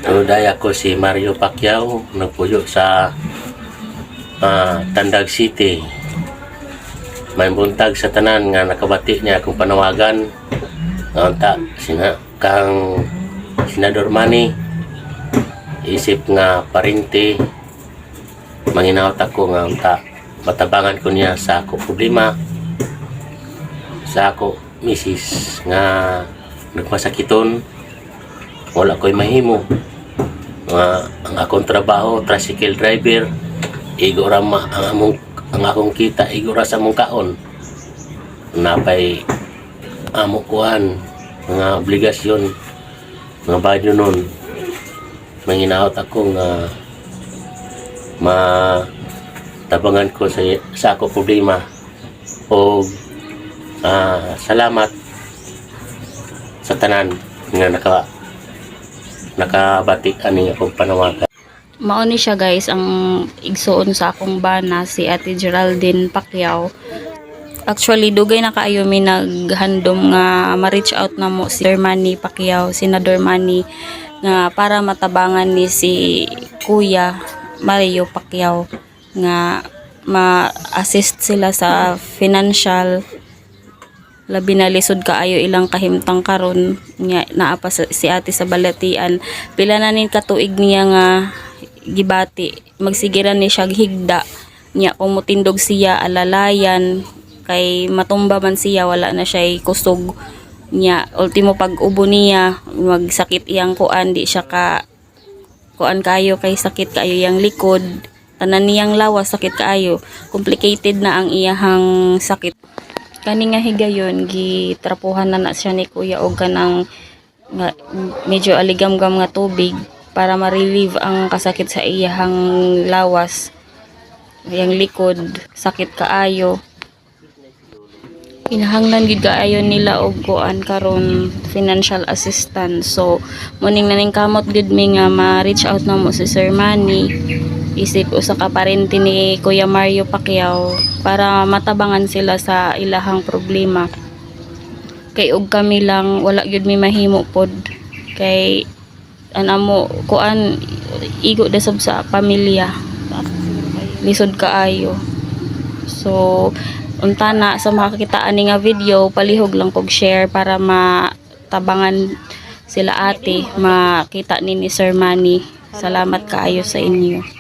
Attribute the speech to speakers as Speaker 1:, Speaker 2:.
Speaker 1: Daya ko si Mario Pacquiao, nagpuyo sa Tandag City. May buntag sa tanan nga nakabati niya akong panawagan. Kang Senador Manny, isip nga parinti, manginawat ako nga matabangan ko niya sa ako problema, sa ako misis nga nagmasakiton, wala ko'y mahimo. Ang akong trabaho, tricycle driver, igora ang akong kita, igora sa mong kaon. Napay amo kuhan, mga obligasyon, mga banyo nun. Manginaot ako nga matabangan ko sa ako problema. O salamat sa tanan nga nakabati ani akong panawagan.
Speaker 2: Mao ni siya guys ang igsuon sa akong bana, si Ate Geraldine Pacquiao. Actually dugay na kaayo mi naghandom nga ma-reach out na mo si Sir Manny Pacquiao, Senador Manny, nga para matabangan ni si Kuya Mario Pacquiao nga ma-assist sila sa financial, labi na lisod kaayo ilang kahimtang karon nya naa pa si ate sa balatian. Pila na nin katuig niya nga gibati, magsigiran ni siya higda nya kung mutindog siya alalayan kay matumba man siya, wala na siya kusog nya. Ultimo pag ubo niya magsakit iyang kuan, di siya ka kuan kayo kay sakit kayo yang likod, tanan niyang lawas sakit kaayo, complicated na ang iyahang sakit. Kani nga higayon gitrapuhan na siya ni kuya og kanang medyo aligamgam nga tubig para ma-relieve ang kasakit sa iyahang lawas, iyang likod, sakit kaayo. Kinahanglan gid kaayo nila og kuan karon financial assistance. So muning naning kamot gid mi nga ma-reach out na mo si Sir Manny, isip usa ka parente ni Kuya Mario Pacquiao, para matabangan sila sa ilahang problema. Kay og kami lang wala gyud mi mahimo pod, kay anamo kuan igo dasab sa pamilya, lisod kaayo. So unta na sa makakitaan ni nga video, palihog lang kog share para matabangan sila ate, makita ni Sir Manny. Salamat kaayo sa inyo.